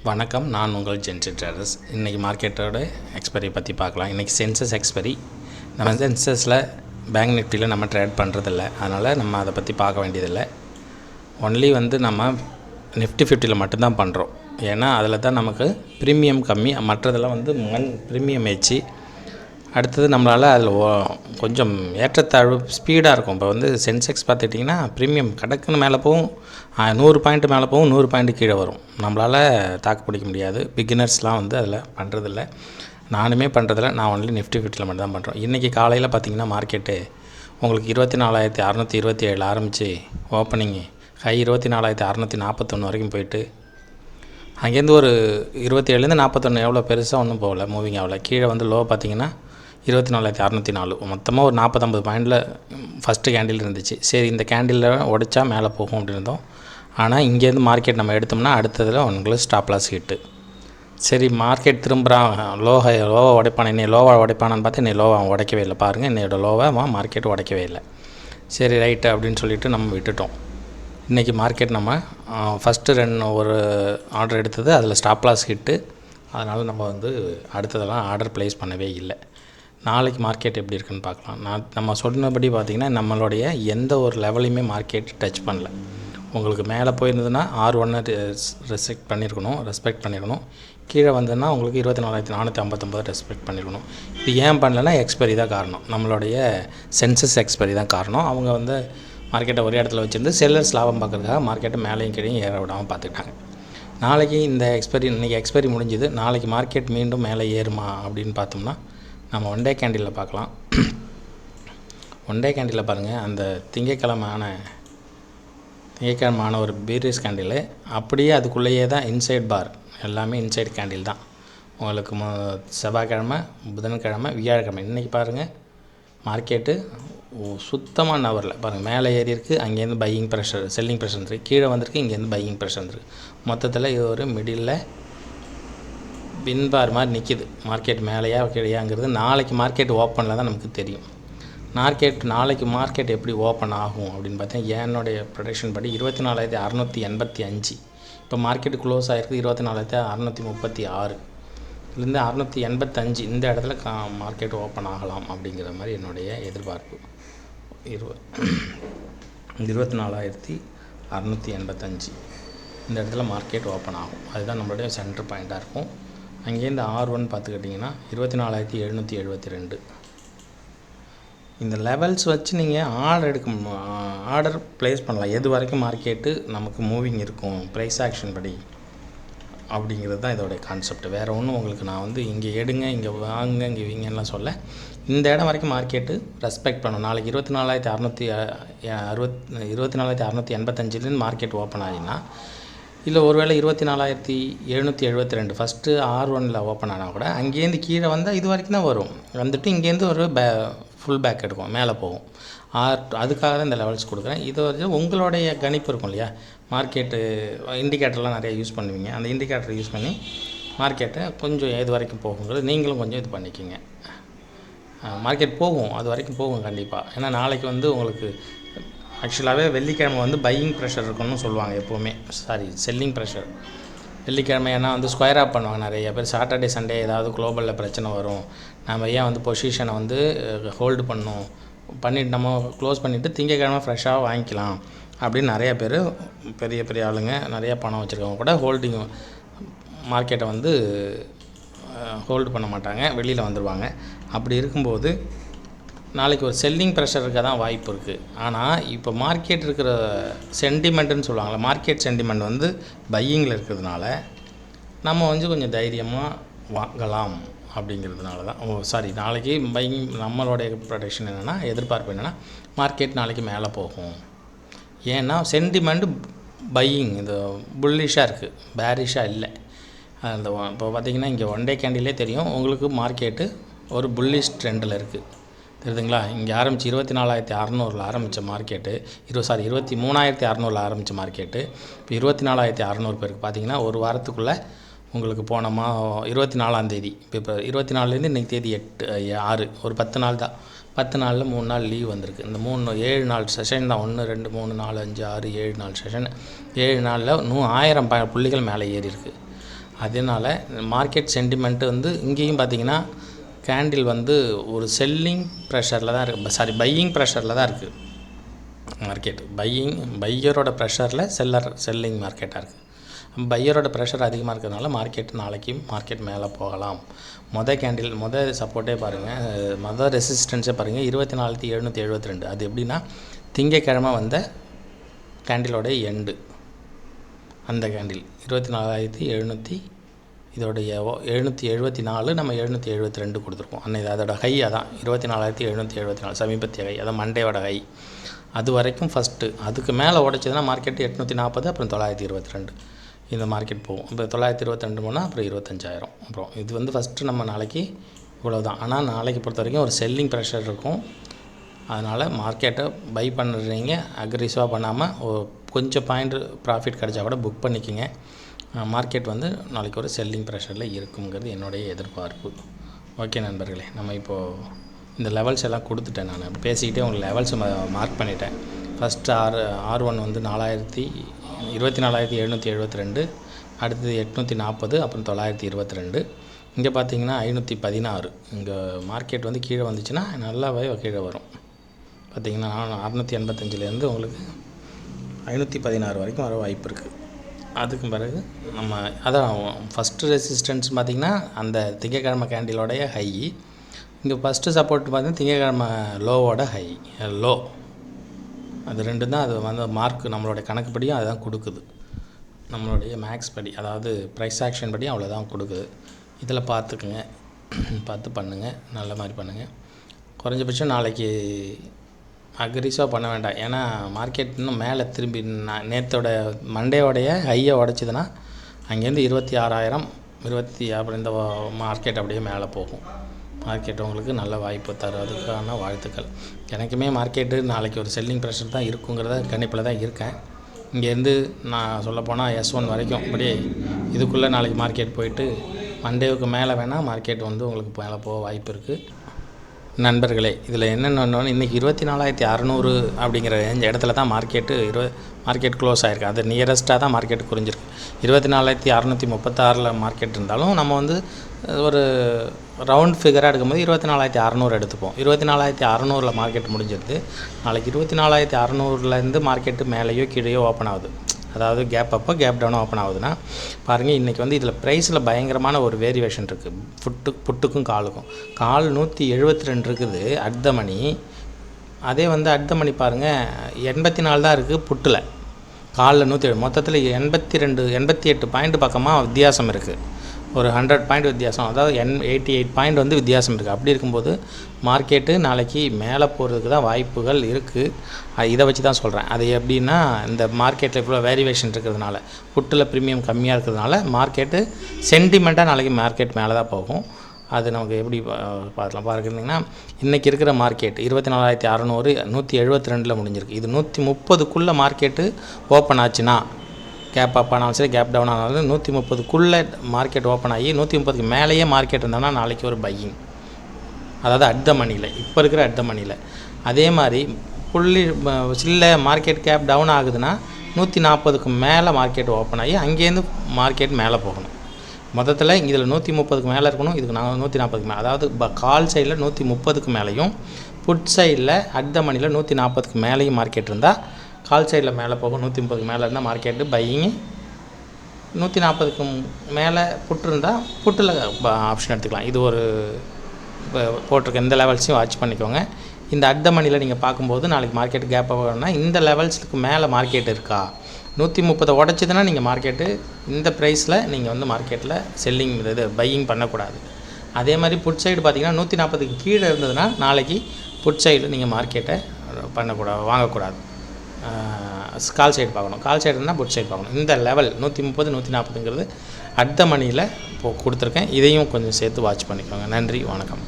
வணக்கம், நான் உங்கள் ஜென்சி ட்ரேடர்ஸ். இன்றைக்கி மார்க்கெட்டோட எக்ஸ்பைரி பற்றி பார்க்கலாம். இன்றைக்கி சென்சஸ் எக்ஸ்பைரி. நம்ம சென்சஸில் பேங்க் நிஃப்டியில் நம்ம ட்ரேட் பண்ணுறதில்ல, அதனால் நம்ம அதை பற்றி பார்க்க வேண்டியதில்லை. ஒன்லி நம்ம நிஃப்டி 50 மட்டும்தான் பண்ணுறோம். ஏன்னா அதில் தான் நமக்கு ப்ரீமியம் கம்மி. மற்றதெல்லாம் ப்ரீமியம் ஏச்சு. அடுத்தது நம்மளால் அதில் கொஞ்சம் ஏற்றத்தாழ்வு ஸ்பீடாக இருக்கும். இப்போ சென்செக்ஸ் பார்த்துட்டிங்கன்னா ப்ரீமியம் கடக்குன்னு மேலே போகும், 100 பாயிண்ட் மேலே போகும், 100 பாயிண்ட் கீழே வரும். நம்மளால் தாக்கு பிடிக்க முடியாது. பிகினர்ஸ்லாம் அதில் பண்ணுறதில்ல. நானுமே பண்ணுறதில்ல. நான் ஒன்லி நிஃப்டி 50 மட்டும் தான் பண்ணுறோம். இன்றைக்கி காலையில் பார்த்திங்கன்னா மார்க்கெட்டு உங்களுக்கு 24,627 ஆரம்பித்து ஓப்பனிங்கு ஹை 24,641 வரைக்கும் போயிட்டு அங்கேருந்து ஒரு 27லேருந்து 41 எவ்வளோ பெருசாக ஒன்றும் போகல, மூவிங் ஆகல. கீழே லோ பார்த்திங்கன்னா 24,604. மொத்தமாக ஒரு 40-50 பாயிண்டில் ஃபஸ்ட்டு கேண்டில் இருந்துச்சு. சரி, இந்த கேண்டிலில் உடைச்சா மேலே போகும் அப்படின்னு இருந்தோம். ஆனால் இங்கேருந்து மார்க்கெட் நம்ம எடுத்தோம்னா அடுத்ததில் உங்களுக்கு ஸ்டாப் லாஸ் ஹிட்டு. சரி, மார்க்கெட் திரும்புகிறான், லோவை உடைப்பான. இன்னைக்கு லோவை உடைப்பானான்னு பார்த்து இன்னைக்கு லோவை அவன் உடைக்கவே இல்லை. பாருங்கள், என்னோடய லோவை மார்க்கெட் உடைக்கவே இல்லை. சரி, ரைட்டு அப்படின்னு சொல்லிவிட்டு நம்ம விட்டுட்டோம். இன்றைக்கி மார்க்கெட் நம்ம ஃபஸ்ட்டு ஒரு ஆர்டர் எடுத்தது, அதில் ஸ்டாப் லாஸ் ஹிட்டு. அதனால் நம்ம அடுத்ததெல்லாம் ஆர்டர் ப்ளேஸ் பண்ணவே இல்லை. நாளைக்கு மார்க்கெட் எப்படி இருக்குன்னு பார்க்கலாம். நம்ம சொன்னபடி பார்த்திங்கன்னா நம்மளுடைய எந்த ஒரு லெவலையுமே மார்க்கெட் டச் பண்ணல. உங்களுக்கு மேலே போயிருந்ததுன்னா R1 ரெஸ்பெக்ட் பண்ணியிருக்கணும். கீழே வந்ததுன்னா உங்களுக்கு 24,459 ரெஸ்பெக்ட் பண்ணியிருக்கணும். இது ஏன் பண்ணலைன்னா எக்ஸ்பைரி தான் காரணம். நம்மளுடைய சென்சஸ் எக்ஸ்பைரி தான் காரணம். அவங்க மார்க்கெட்டை ஒரே இடத்துல வச்சுருந்து செல்லர்ஸ் லாபம் பார்க்குறதுக்காக மார்க்கெட்டை மேலேயும் கீழேயும் ஏற விடாமல் பார்த்துக்கிட்டாங்க. நாளைக்கு இன்றைக்கி எக்ஸ்பைரி முடிஞ்சுது. நாளைக்கு மார்க்கெட் மீண்டும் மேலே ஏறுமா அப்படின்னு பார்த்தோம்னா நம்ம ஒன் டே கேண்டிலில் பார்க்கலாம். ஒன் டே கேண்டிலில் பாருங்கள், அந்த திங்கக்கிழமை ஒரு பீரிஸ் கேண்டிலு அப்படியே அதுக்குள்ளேயே தான் இன்சைட் பார், எல்லாமே இன்சைட் கேண்டில் தான். உங்களுக்கு செவ்வாய்க்கிழமை, புதன்கிழமை, வியாழக்கிழமை. இன்றைக்கி பாருங்கள் மார்க்கெட்டு சுத்தமாக நவரில் பாருங்கள். மேலே ஏறி இருக்குது, அங்கேருந்து பையிங் ப்ரெஷர், செல்லிங் ப்ரெஷர் இருக்குது. கீழே வந்திருக்கு, இங்கேருந்து பையிங் ப்ரெஷர் இருக்குது. மொத்தத்தில் இது ஒரு மிடில் பின்பார் மாதிரி நிற்கிது. மார்க்கெட் மேலேயா கிடையாங்கிறது நாளைக்கு மார்க்கெட் ஓப்பனில் தான் நமக்கு தெரியும். நாளைக்கு மார்க்கெட் எப்படி ஓப்பன் ஆகும் அப்படின்னு பார்த்தா என்னுடைய ப்ரொடக்ஷன் படி 24,685. இப்போ மார்க்கெட்டு க்ளோஸ் ஆகிருக்கு 24,636. இதுலேருந்து 685 இந்த இடத்துல மார்க்கெட் ஓப்பன் ஆகலாம் அப்படிங்கிற மாதிரி என்னுடைய எதிர்பார்ப்பு. 24,685 இந்த இடத்துல மார்க்கெட் ஓப்பன் ஆகும். அதுதான் நம்மளுடைய சென்டர் பாயிண்ட்டாக இருக்கும். அங்கேருந்து R1 பார்த்துக்கிட்டிங்கன்னா 24,772. இந்த லெவல்ஸ் வச்சு நீங்கள் ஆர்டர் ப்ளேஸ் பண்ணலாம். எது வரைக்கும் மார்க்கெட்டு நமக்கு மூவிங் இருக்கும் ப்ரைஸ் ஆக்ஷன் படி அப்படிங்கிறது தான் இதோடைய கான்செப்ட். வேறு ஒன்றும் உங்களுக்கு நான் இங்கே எடுங்க, இங்கே வாங்க, இங்கே வீங்கலாம் சொல்ல. இந்த இடம் வரைக்கும் மார்க்கெட்டு ரெஸ்பெக்ட் பண்ணணும். நாளைக்கு 24,685 மார்க்கெட் ஓப்பன் ஆகினா, இல்லை ஒருவேளை 24,772 ஃபஸ்ட்டு R1 ஓப்பன் ஆனால் கூட அங்கேருந்து கீழே வந்தால் இது வரைக்கும் தான் வரும். வந்துட்டு இங்கேருந்து ஒரு ஃபுல் பேக் எடுக்கும், மேலே போகும். அதுக்காக தான் இந்த லெவல்ஸ் கொடுக்குறேன். இது உங்களுடைய கணிப்பு இருக்கும் இல்லையா, மார்க்கெட்டு இண்டிகேட்டர்லாம் நிறையா யூஸ் பண்ணுவீங்க. அந்த இண்டிகேட்டரை யூஸ் பண்ணி மார்க்கெட்டை கொஞ்சம் எது வரைக்கும் போகுங்கிறது நீங்களும் கொஞ்சம் இது பண்ணிக்கிங்க. மார்க்கெட் போகும், அது வரைக்கும் போகும் கண்டிப்பாக. ஏன்னா நாளைக்கு உங்களுக்கு ஆக்சுவலாகவே வெள்ளிக்கிழமை பையிங் ப்ரெஷர் இருக்குன்னு சொல்லுவாங்க எப்போவுமே. செல்லிங் ப்ரெஷர் வெள்ளிக்கிழமை. ஏன்னா ஸ்கொயர் ஆப் பண்ணுவாங்க நிறைய பேர். சாட்டர்டே சண்டே ஏதாவது குளோபலில் பிரச்சனை வரும், நம்ம ஏன் பொசிஷனை ஹோல்டு பண்ணிட்டு நம்ம க்ளோஸ் பண்ணிவிட்டு திங்கக்கிழமை ஃப்ரெஷ்ஷாக வாங்கிக்கலாம் அப்படின்னு நிறையா பேர், பெரிய பெரிய ஆளுங்க, நிறையா பணம் வச்சுருக்கவங்க கூட ஹோல்டிங் மார்க்கெட்டை ஹோல்டு பண்ண மாட்டாங்க, வெளியில் வந்துடுவாங்க. அப்படி இருக்கும்போது நாளைக்கு ஒரு செல்லிங் ப்ரெஷர் இருக்க தான் வாய்ப்பு இருக்குது. ஆனால் இப்போ மார்க்கெட் இருக்கிற சென்டிமெண்ட்டுன்னு சொல்லுவாங்களே, மார்க்கெட் சென்டிமெண்ட் பையிங்கில் இருக்கிறதுனால நம்ம கொஞ்சம் தைரியமாக வாங்கலாம் அப்படிங்கிறதுனால தான். நாளைக்கு பையிங் நம்மளுடைய ப்ரொடக்ஷன் என்னென்னா, எதிர்பார்ப்பு என்னென்னா மார்க்கெட் நாளைக்கு மேலே போகும். ஏன்னா சென்டிமெண்ட் பையிங் இந்த புல்லிஷாக இருக்குது, பேரிஷாக இல்லை. இப்போ பார்த்திங்கன்னா இங்கே ஒன் டே கேண்டிலே தெரியும் உங்களுக்கு மார்க்கெட்டு ஒரு புல்லிஷ் ட்ரெண்டில் இருக்குது, தெரியுதுங்களா. இங்கே ஆரம்பித்து 24,600 ஆரம்பித்த மார்க்கெட்டு 23,600 ஆரம்பித்த மார்க்கெட்டு இப்போ 24,600 பேருக்கு பார்த்திங்கன்னா ஒரு வாரத்துக்குள்ளே உங்களுக்கு போனோமா 24ஆம் தேதி. இப்போ 24லேருந்து இன்றைக்கி தேதி 6, ஒரு 10 நாள் தான். 10 நாளில் 3 நாள் லீவ் வந்திருக்கு. இந்த 7 நாள் செஷன் தான். 1 2 3 4 5 6 7 நாள் செஷன். 7 நாளில் 1000 புள்ளிகள் மேலே ஏறி இருக்குது. அதனால் மார்க்கெட் சென்டிமெண்ட்டு வந்து இங்கேயும் பார்த்திங்கன்னா கேண்டில் வந்து ஒரு செல்லிங் ப்ரெஷரில் தான் இருக்குது, பையிங் ப்ரெஷரில் தான் இருக்குது மார்க்கெட். பையரோட ப்ரெஷரில் செல்லிங் மார்க்கெட்டாக இருக்குது. பையரோட ப்ரெஷர் அதிகமாக இருக்கிறதுனால மார்க்கெட் மேலே போகலாம். மொதல் சப்போர்ட்டே பாருங்கள், ரெசிஸ்டன்ஸே பாருங்கள் 24,772. அது எப்படின்னா திங்கக்கிழமை வந்த கேண்டிலோடைய எண்டு, அந்த கேண்டில் 24,700, இதோடைய 774, நம்ம 772 கொடுத்துருக்கோம். அன்னைக்கு அதோட ஹை அதான் 24,774 சமீபத்திய ஹை, அதான் மண்டேவோட ஹை. அது வரைக்கும் ஃபஸ்ட்டு, அதுக்கு மேலே உடைச்சதுன்னா மார்க்கெட் 840, அப்புறம் 922 இந்த மார்க்கெட் போகும். இப்போ 922 போனால் அப்புறம் 25,000. அப்புறம் இது வந்து ஃபஸ்ட்டு நம்ம நாளைக்கு இவ்வளோ தான். ஆனால் நாளைக்கு பொறுத்த வரைக்கும் ஒரு செல்லிங் ப்ரெஷர் இருக்கும். அதனால் மார்க்கெட்டை பை பண்ணுறீங்க, அக்ரெசிவாக பண்ணாமல் கொஞ்சம் பாயிண்ட் ப்ராஃபிட் கிடச்சா கூட புக் பண்ணிக்கோங்க. மார்க்கெட் வந்து நாளைக்கு ஒரு செல்லிங் ப்ரெஷரில் இருக்குங்கிறது என்னுடைய எதிர்பார்ப்பு. ஓகே நண்பர்களே, நம்ம இப்போது இந்த லெவல்ஸ் எல்லாம் கொடுத்துட்டேன். நான் பேசிக்கிட்டே உங்களுக்கு லெவல்ஸ் மார்க் பண்ணிட்டேன். ஃபஸ்ட்டு R1 வந்து 24,772, அடுத்தது 840, அப்புறம் 922. இங்கே பார்த்தீங்கன்னா 516. இங்கே மார்க்கெட் வந்து கீழே வந்துச்சுன்னா நல்லாவே கீழே வரும். பார்த்திங்கன்னா 685 உங்களுக்கு 516 வரைக்கும் வர வாய்ப்பு இருக்குது. அதுக்கு பிறகு நம்ம அதான் ஃபஸ்ட்டு ரெசிஸ்டன்ஸ் பார்த்திங்கன்னா அந்த திங்கக்கிழமை கேண்டிலோடைய ஹை. இங்கே ஃபஸ்ட்டு சப்போர்ட் பார்த்திங்கன்னா திங்கக்கிழமை லோவோட லோ. அது ரெண்டு தான் அது வந்து மார்க் நம்மளுடைய கணக்குப்படியும் அதுதான் கொடுக்குது. நம்மளுடைய மேக்ஸ் படி, அதாவது ப்ரைஸ் ஆக்ஷன் படி அவ்வளோதான் கொடுக்குது. இதில் பார்த்துக்குங்க, பார்த்து பண்ணுங்கள், நல்ல மாதிரி பண்ணுங்கள். குறைஞ்சபட்சம் நாளைக்கு அக்ரெசிவாக பண்ண வேண்டாம். ஏன்னா மார்க்கெட் இன்னும் மேலே திரும்பி நேற்றோட மண்டேவோடைய ஹையை உடச்சிதுன்னா அங்கேருந்து 26,000 அப்புறம் இந்த மார்க்கெட் அப்படியே மேலே போகும். மார்க்கெட் உங்களுக்கு நல்ல வாய்ப்பு தருவதுக்கான வாழ்த்துக்கள். எனக்குமே மார்க்கெட்டு நாளைக்கு ஒரு செல்லிங் ப்ரெஷர் தான் இருக்குங்கிறத கணிப்பில் தான் இருக்கேன். இங்கேருந்து நான் சொல்லப்போனால் S1 வரைக்கும் அப்படியே இதுக்குள்ளே நாளைக்கு மார்க்கெட் போயிட்டு மண்டேவுக்கு மேலே வேணால் மார்க்கெட் வந்து உங்களுக்கு மேலே போக வாய்ப்பு இருக்குது. நண்பர்களே, இதில் என்னென்னு இன்றைக்கி 24,600 அப்படிங்கிற இடத்துல தான் மார்க்கெட் க்ளோஸ் ஆகிருக்கு. அது நியரஸ்ட்டாக தான் மார்க்கெட் குறைஞ்சிருக்கு. 24,636 மார்க்கெட் இருந்தாலும் நம்ம வந்து ஒரு ரவுண்ட் ஃபிகராக எடுக்கும்போது 24,600 எடுத்துப்போம். 24,600 மார்க்கெட் முடிஞ்சிருது. நாளைக்கு 24,600 மார்க்கெட்டு மேலேயோ கீழேயோ ஓப்பன் ஆகுது. அதாவது கேப் அப்போ கேப் டவுன் ஓப்பன் ஆகுதுன்னா பாருங்கள், இன்றைக்கி வந்து இதில் ப்ரைஸில் பயங்கரமான ஒரு வேரியேஷன் இருக்குது. புட்டுக்கும் காலுக்கும் 172 இருக்குது அட் த மணி. அதே வந்து அட் த மணி பாருங்கள் 84 தான் இருக்குது புட்டில். காலில் 107, மொத்தத்தில் 88 பாயிண்ட் பக்கமாக வித்தியாசம் இருக்குது. ஒரு 100 பாயிண்ட் வித்தியாசம், அதாவது 88 பாயிண்ட் வந்து வித்தியாசம் இருக்குது. அப்படி இருக்கும்போது மார்க்கெட்டு நாளைக்கு மேலே போகிறதுக்கு தான் வாய்ப்புகள் இருக்குது. இதை வச்சு தான் சொல்கிறேன். அது எப்படின்னா, இந்த மார்க்கெட்டில் இவ்வளோ வேரியேஷன் இருக்கிறதுனால, புட்டில் ப்ரீமியம் கம்மியாக இருக்கிறதுனால மார்க்கெட்டு சென்டிமெண்ட்டாக நாளைக்கு மார்க்கெட் மேலே தான் போகும். அது நமக்கு எப்படி பார்க்குறீங்கன்னா, இன்றைக்கி இருக்கிற மார்க்கெட் 24,600 172 முடிஞ்சிருக்கு. இது 130க்குள்ளே மார்க்கெட்டு ஓப்பன் ஆச்சுன்னா, கேப் அப் ஆனாலும் சரி கேப் டவுன் ஆனாலும் 130க்குள்ளே மார்க்கெட் ஓப்பன் ஆகி 130க்கு மேலேயே மார்க்கெட் இருந்தோம்னா நாளைக்கு ஒரு பையிங், அதாவது அட் த மணியில், இப்போ இருக்கிற அட் த மணியில். அதே மாதிரி மார்க்கெட் கேப் டவுன் ஆகுதுன்னா 140க்கு மேலே மார்க்கெட் ஓப்பன் ஆகி அங்கேருந்து மார்க்கெட் மேலே போகணும். மொத்தத்தில் இதில் 130க்கு மேலே இருக்கணும், இதுக்கு நாங்கள் 140க்கு மேலே, அதாவது கால் சைடில் 130க்கு மேலேயும் புட் சைடில் அட் த மணியில் 140க்கு மேலேயும் மார்க்கெட் இருந்தால் கால் சைடில் மேலே போகும். 130க்கு மேலே இருந்தால் மார்க்கெட்டு பையிங்கு, 140க்கு மேலே புட்டு இருந்தால் புட்டில் ஆப்ஷன் எடுத்துக்கலாம். இது ஒரு போட்டிருக்க இந்த லெவல்ஸையும் வாட்ச் பண்ணிக்கோங்க. இந்த அட் த மணியில் நீங்கள் பார்க்கும்போது நாளைக்கு மார்க்கெட் கேப் ஆகணும்னா இந்த லெவல்ஸுக்கு மேலே மார்க்கெட் இருக்கா, 130 உடச்சிதுன்னா நீங்கள் மார்க்கெட்டு இந்த ப்ரைஸில் நீங்கள் வந்து மார்க்கெட்டில் செல்லிங் பையிங் பண்ணக்கூடாது. அதே மாதிரி புட் சைடு பார்த்திங்கன்னா 140க்கு கீழே இருந்ததுன்னா நாளைக்கு புட் சைடு நீங்கள் மார்க்கெட்டை வாங்கக்கூடாது. கால் சைடு பார்க்கணும். கால் சைடு இருந்தால் புட் சைடு பார்க்கணும். இந்த லெவல் 130 140ங்கிறது அட் த மணியில் கொடுத்துருக்கேன். இதையும் கொஞ்சம் சேர்த்து வாட்ச் பண்ணிக்கோங்க. நன்றி, வணக்கம்.